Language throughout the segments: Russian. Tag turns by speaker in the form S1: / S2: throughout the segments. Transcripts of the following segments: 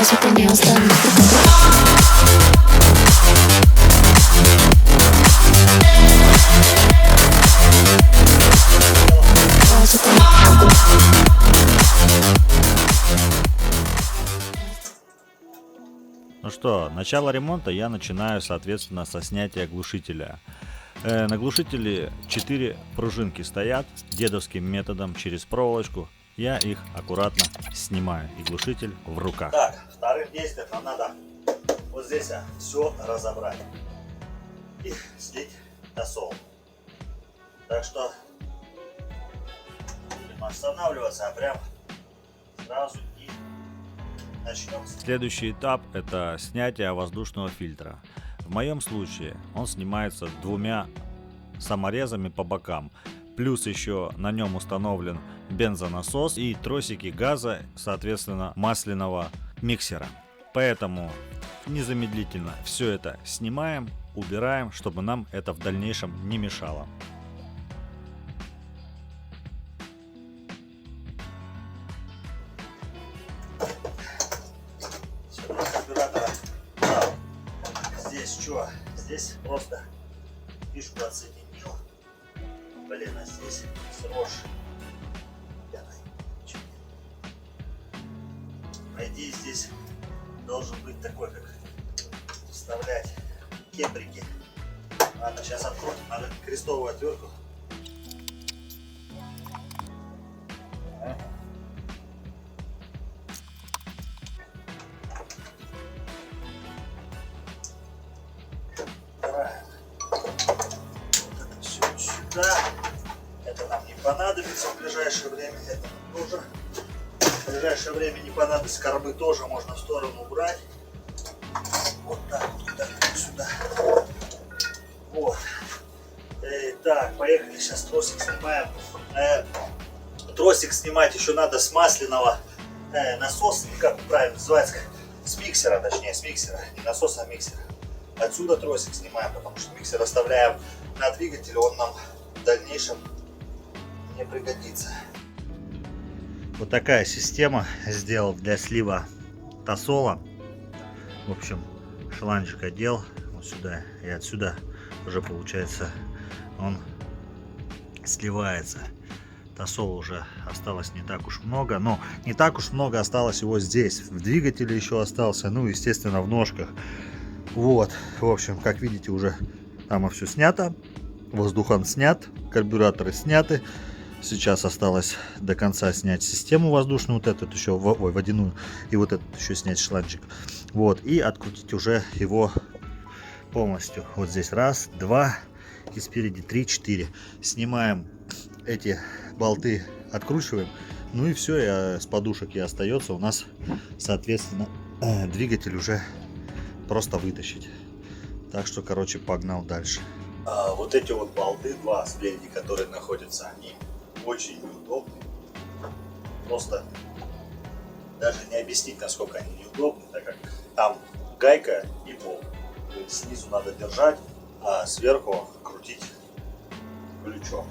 S1: Музыка не устанет.
S2: Ну что, начало ремонта я начинаю, соответственно, со снятия глушителя. На глушителе 4 пружинки стоят дедовским методом через проволочку. Я их аккуратно снимаю, и глушитель в руках.
S3: Так, вторым действием нам надо вот здесь все разобрать и слить тосол. Так что будем останавливаться, а прям сразу и начнем.
S2: Следующий этап — это снятие воздушного фильтра. В моем случае он снимается двумя саморезами по бокам. Плюс еще на нем установлен бензонасос и тросики газа, соответственно, масляного миксера. Поэтому незамедлительно все это снимаем, убираем, чтобы нам это в дальнейшем не мешало.
S3: Здесь что? Здесь просто фишку отсоединил. Блин, а здесь сросший. По идее здесь должен быть такой, как вставлять кембрики. Ладно, сейчас откроем. Надо крестовую отвертку. Это нам не понадобится в ближайшее время. Это тоже в ближайшее время не понадобится. Кормы тоже можно в сторону убрать. Вот так, сюда. Вот. Так, поехали. Сейчас тросик снимаем. Тросик снимать еще надо с масляного насоса, как правильно называется, с миксера, точнее, с миксера. Не насоса, а миксера. Отсюда тросик снимаем, потому что миксер оставляем на двигателе, он нам в дальнейшем не пригодится. Вот такая система сделал для слива тосола. В общем, шланжик одел вот сюда и отсюда уже получается он сливается. Тосола уже осталось не так уж много, но не так уж много осталось его здесь. В двигателе еще остался, ну естественно в ножках. Вот, в общем, как видите, уже там все снято. Воздухан снят, карбюраторы сняты. Сейчас осталось до конца снять систему воздушную, вот эту еще, водяную, и вот этот еще снять шланжик. Вот, и открутить уже его полностью. Вот здесь раз, два, и спереди 3, 4. Снимаем эти болты, откручиваем. Ну и все, и с подушек и остается у нас, соответственно, двигатель уже просто вытащить. Так что, короче, погнал дальше. Вот эти вот болты, два спереди, которые находятся, они очень неудобны. Просто даже не объяснить, насколько они неудобны, так как там гайка и болт. То есть снизу надо держать, а сверху крутить ключом.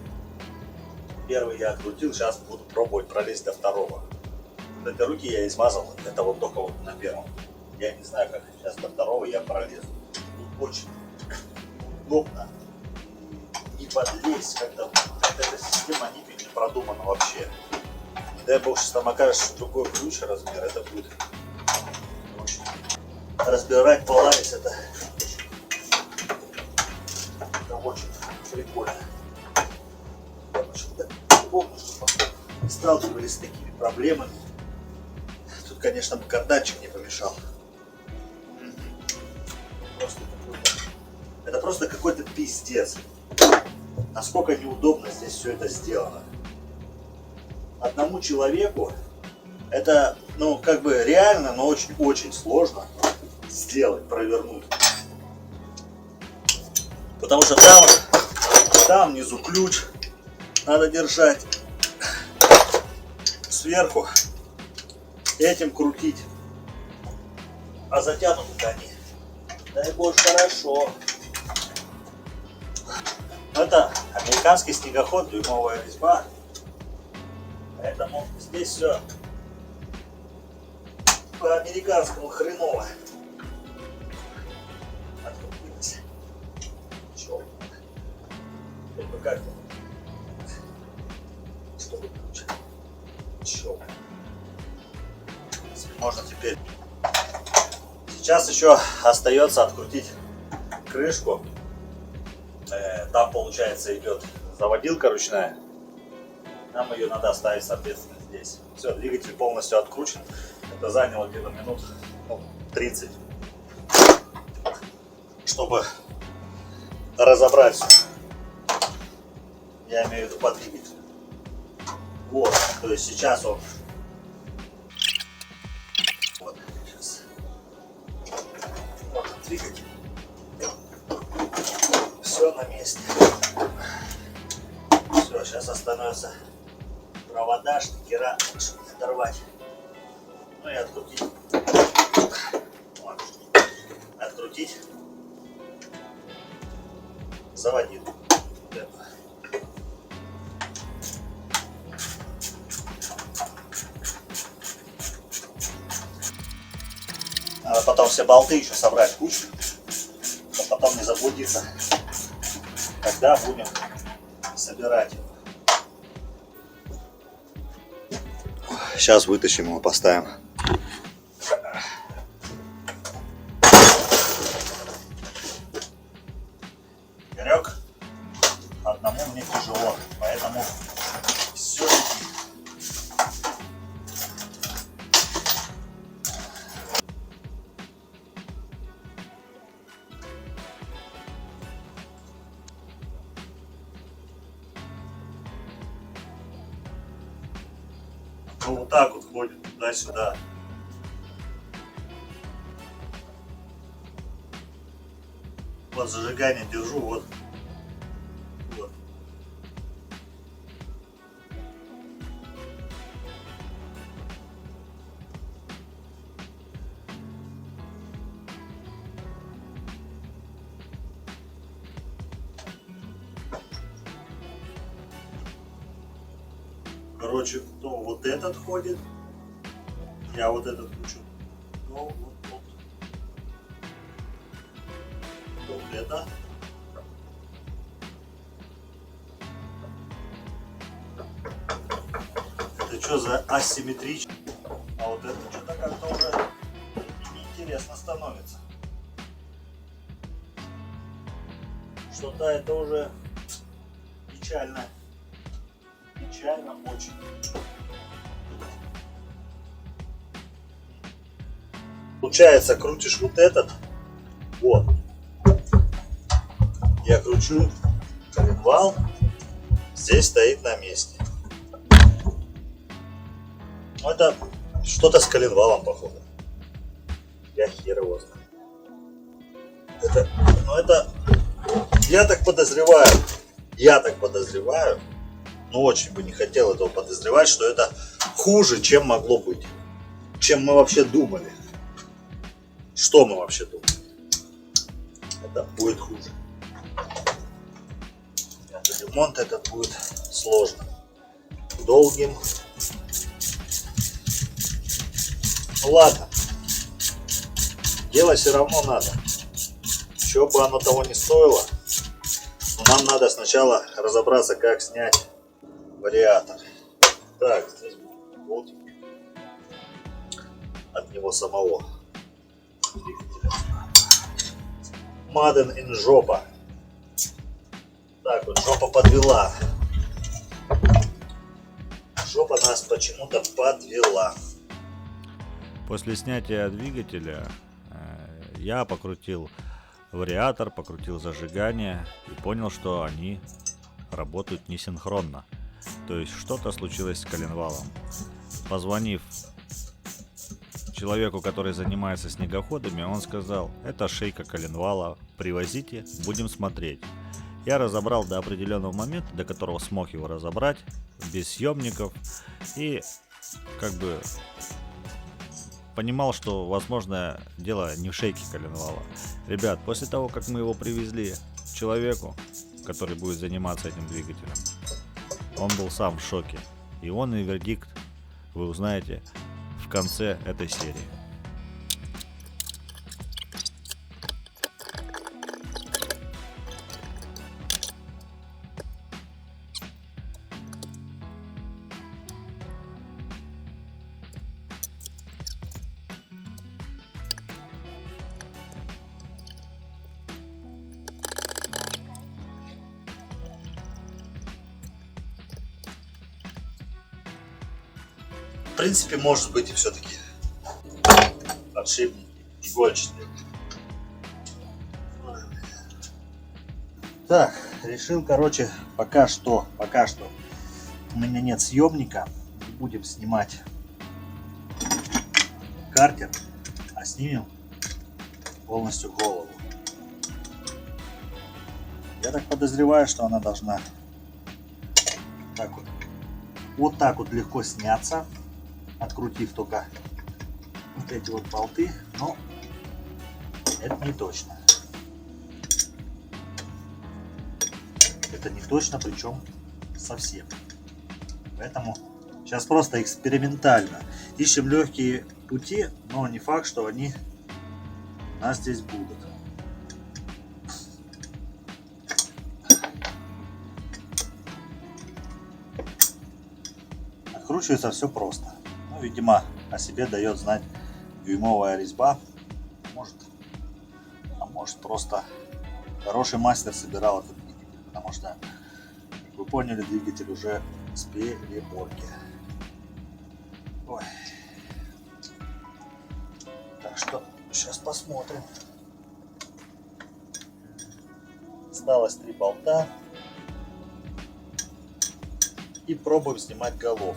S3: Первый я открутил, сейчас буду пробовать пролезть до второго. Вот эти руки я измазал, это вот только вот на первом. Я не знаю, как сейчас до второго я пролезу. Тут очень удобно. Не подлезть, как-то эта система не продумана вообще. Не дай бог, что там окажется, что другой ключ размер, это будет очень. Разбирать, полазить, это очень прикольно. Помню, что сталкивались с такими проблемами. Тут, конечно, карданчик не помешал. Это просто какой-то пиздец. Насколько неудобно здесь все это сделано. Одному человеку это, ну, как бы реально, но очень-очень сложно сделать, провернуть. Потому что там внизу ключ надо держать. Сверху этим крутить. А затянуты они, дай боже, хорошо. Это американский снегоход, дюймовая резьба. Поэтому здесь все по-американскому хреново. Открутилось. Чё? Это как-то. Что выключить? Чё? Можно теперь. Сейчас еще остается открутить крышку. Там, получается, идет заводилка ручная. Нам ее надо оставить, соответственно, здесь. Все, двигатель полностью откручен. Это заняло где-то минут 30, чтобы разобрать все. Я имею в виду по двигателю. Вот, то есть сейчас он. Вот, сейчас. Вот двигатель. Все на месте. Все, сейчас остановится провода, штекера, чтобы не оторвать. Ну и открутить. Вот. Открутить. Заводил. Надо потом все болты еще собрать в кучу, чтобы потом не заблудиться, когда будем собирать его. Сейчас вытащим его, поставим. Игорек, одному мне тяжело, поэтому все летит. Ну, вот так вот ходит туда-сюда. Вот зажигание держу, вот. Вот. Короче, то вот этот ходит, я вот этот кручу, то вот тут, то вот это. Это что за асимметрично? А вот это что-то как-то уже неинтересно становится. Что-то это уже печально. Печально очень. Получается, крутишь вот этот. Вот. Я кручу коленвал. Здесь стоит на месте. Это что-то с коленвалом, походу. Я хер его знаю. Это, я так подозреваю, но очень бы не хотел этого подозревать, что это хуже, чем могло быть. Чем мы вообще думали. Что мы вообще думали? Это будет хуже. Ремонт этот будет сложным, долгим. Ну ладно. Делать все равно надо. Что бы оно того не стоило. Но нам надо сначала разобраться, как снять вариатор. Так, здесь болтик от него самого двигателя. Маден ин жопа. Так вот, жопа подвела. Жопа нас почему-то подвела.
S2: После снятия двигателя я покрутил вариатор, покрутил зажигание и понял, что они работают несинхронно. То есть что-то случилось с коленвалом. Позвонив человеку, который занимается снегоходами, он сказал: это шейка коленвала, привозите, будем смотреть. Я разобрал до определенного момента, до которого смог его разобрать, без съемников, и как бы понимал, что, возможно, дело не в шейке коленвала. Ребят, после того, как мы его привезли человеку, который будет заниматься этим двигателем, он был сам в шоке. И он и вердикт вы узнаете в конце этой серии.
S3: принципе, может быть и все-таки подшипники игольчатые. Так, решил, короче, пока что у меня нет съемника, не будем снимать картер, а снимем полностью голову. Я так подозреваю, что она должна вот так вот легко сняться, открутив только вот эти вот болты, но это не точно. Это не точно, причем совсем. Поэтому сейчас просто экспериментально ищем легкие пути, но не факт, что они у нас здесь будут. Откручивается все просто. Ну, видимо, о себе дает знать дюймовая резьба. Может просто хороший мастер собирал этот двигатель, потому что, как вы поняли, двигатель уже с переборки. Ой. Так что сейчас посмотрим. Осталось 3 болта. И пробуем снимать головку.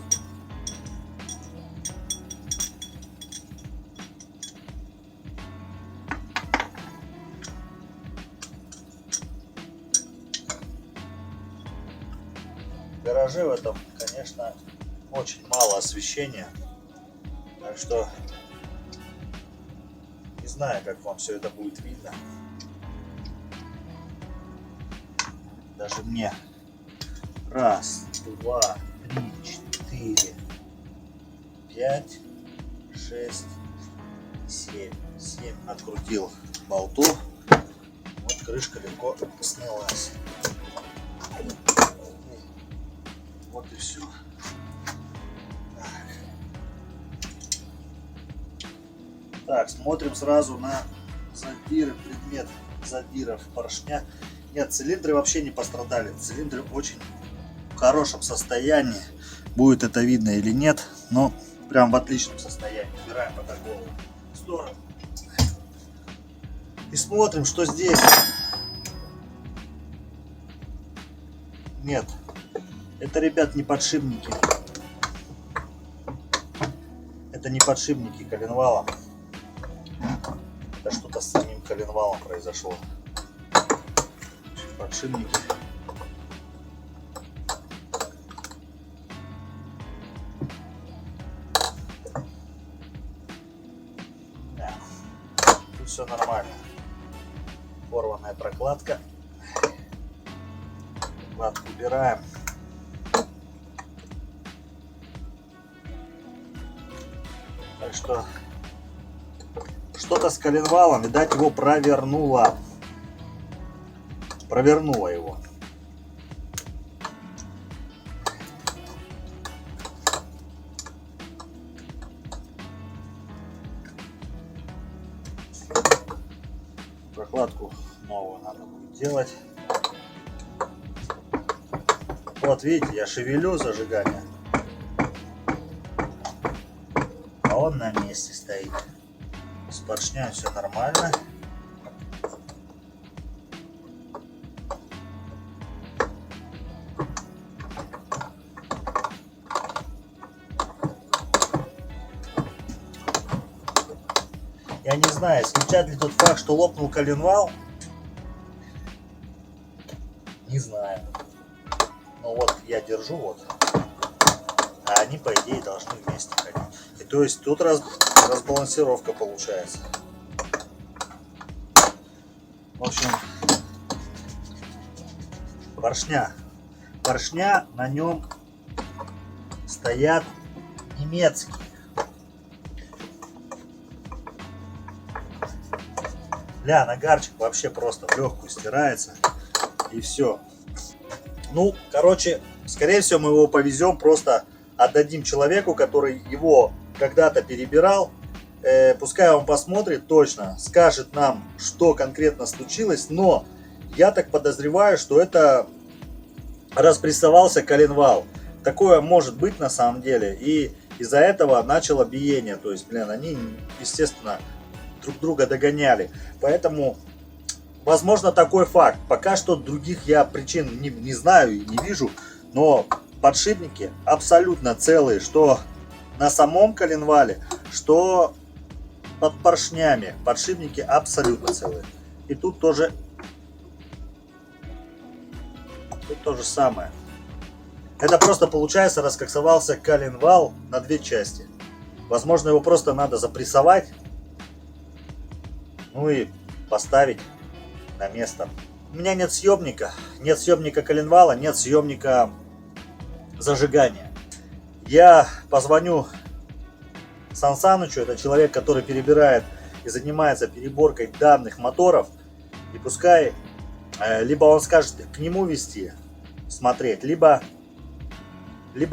S3: В гараже в этом, конечно, очень мало освещения, так что не знаю, как вам все это будет видно. Даже мне. 1, 2, 3, 4, 5, 6, 7. 7 открутил болтов. Вот крышка легко снялась. Вот и все. Так, смотрим сразу на задиры, предмет задиров поршня. Нет, цилиндры вообще не пострадали. Цилиндры очень в хорошем состоянии. Будет это видно или нет, но прям в отличном состоянии. Убираем пока голову в сторону. И смотрим, что здесь. Нет. Это, ребят, не подшипники. Это не подшипники коленвала. Это что-то с самим коленвалом произошло. Подшипники. Да. Тут все нормально. Порванная прокладка. Прокладку убираем. Так что что-то с коленвалом, видать, его провернуло. Провернуло его. Прокладку новую надо будет делать. Вот видите, я шевелю зажигание, а он на месте стоит. С поршнями все нормально. Я не знаю, исключает ли тот факт, что лопнул коленвал. Не знаю. Но вот я держу вот. А они, по идее, должны вместе ходить. И то есть тут разбалансировка получается. В общем, поршня на нем стоят немецкие. Нагарчик вообще просто в легкую стирается. И все. Ну, короче, скорее всего, мы его повезем, просто отдадим человеку, который его когда-то перебирал. Пускай он посмотрит точно, скажет нам, что конкретно случилось. Но я так подозреваю, что это распрессовался коленвал. Такое может быть на самом деле. И Из-за этого начало биение. То есть, блин, они, естественно, друг друга догоняли. Поэтому, возможно, такой факт. Пока что других я причин не знаю и не вижу. Но подшипники абсолютно целые. Что на самом коленвале, что под поршнями. Подшипники абсолютно целые. И тут тоже... Тут то же самое. Это просто получается раскоксовался коленвал на две части. Возможно, его просто надо запрессовать. Ну и поставить на место. У меня нет съемника. Нет съемника коленвала, нет съемника зажигания. Я позвоню Сан Санычу. Это человек, который перебирает и занимается переборкой данных моторов. И пускай либо он скажет к нему вести, смотреть, либо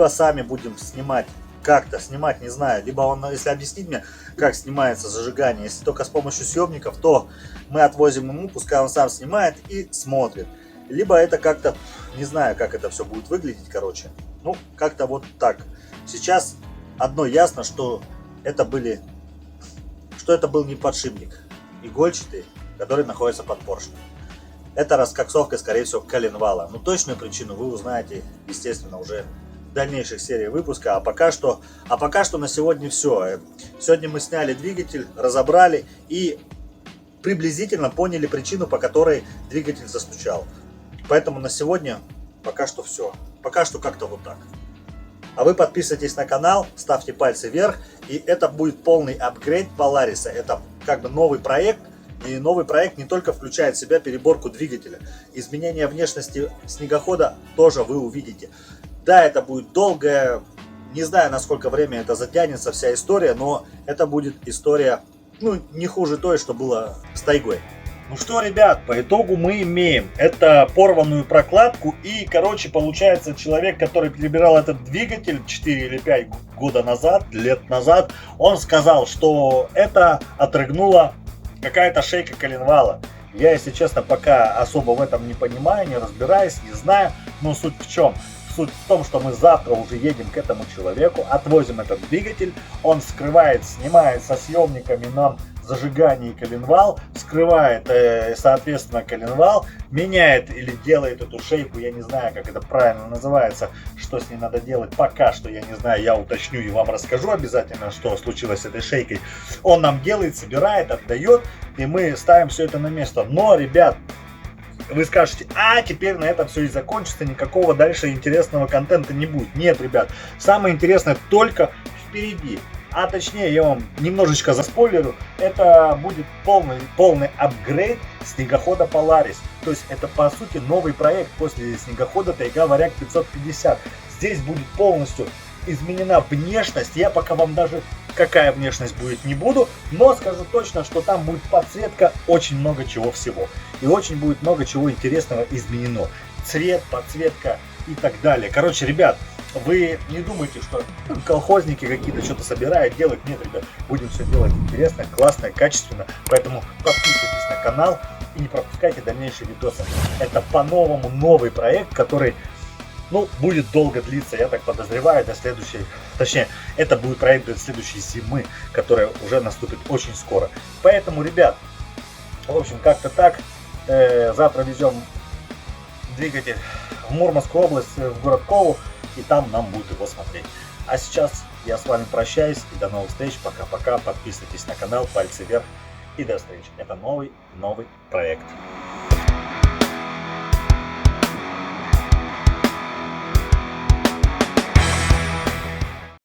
S3: сами будем снимать, как-то снимать, не знаю. Либо он, если объяснит мне, как снимается зажигание, если только с помощью съемников, то мы отвозим ему, пускай он сам снимает и смотрит. Либо это как-то, не знаю, как это все будет выглядеть, короче. Ну, как-то вот так. Сейчас одно ясно, что это был не подшипник игольчатый, который находится под поршнем. Это раскоксовка, скорее всего, коленвала. Но точную причину вы узнаете, естественно, уже в дальнейших сериях выпуска. А пока что на сегодня все. Сегодня мы сняли двигатель, разобрали и приблизительно поняли причину, по которой двигатель застучал. Поэтому на сегодня пока что все. Пока что как-то вот так. А вы подписывайтесь на канал, ставьте пальцы вверх. И это будет полный апгрейд Polaris. Это как бы новый проект. И новый проект не только включает в себя переборку двигателя. Изменение внешности снегохода тоже вы увидите. Да, это будет долгое, не знаю, насколько время это затянется, вся история, но это будет история, ну, не хуже той, что было с тайгой. Ну что, ребят, по итогу мы имеем это порванную прокладку. И, короче, получается, человек, который перебирал этот двигатель 4 или 5 лет назад, он сказал, что это отрыгнуло какая-то шейка коленвала. Я, если честно, пока особо в этом не понимаю, не разбираюсь, не знаю. Но суть в чем? Суть в том, что мы завтра уже едем к этому человеку, отвозим этот двигатель, он вскрывает, снимает со съемниками нам зажигание и коленвал, вскрывает, соответственно, коленвал, меняет или делает эту шейку, я не знаю, как это правильно называется, что с ней надо делать, пока что я не знаю, я уточню и вам расскажу обязательно, что случилось с этой шейкой. Он нам делает, собирает, отдает, и мы ставим все это на место. Но, ребят, вы скажете, теперь на этом все и закончится, никакого дальше интересного контента не будет. Нет, ребят, самое интересное только впереди. А точнее, я вам немножечко заспойлерю, это будет полный апгрейд снегохода Polaris. То есть это, по сути, новый проект после снегохода Тайга Варяг 550. Здесь будет полностью изменена внешность. Я пока вам даже какая внешность будет не буду, но скажу точно, что там будет подсветка, очень много чего всего. И очень будет много чего интересного изменено. Цвет, подсветка и так далее. Короче, ребят, вы не думайте, что колхозники какие-то что-то собирают, делают. Нет, ребят, будем все делать интересно, классно, качественно. Поэтому подписывайтесь на канал и не пропускайте дальнейшие видосы. Это по-новому новый проект, который, будет долго длиться, я так подозреваю, до следующей, точнее, это будет проект до следующей зимы, которая уже наступит очень скоро. Поэтому, ребят, в общем, как-то так. Завтра везем двигатель в Мурманскую область, в город Кову, и там нам будут его смотреть. А сейчас я с вами прощаюсь и до новых встреч. Пока-пока. Подписывайтесь на канал, пальцы вверх и до встречи. Это новый проект.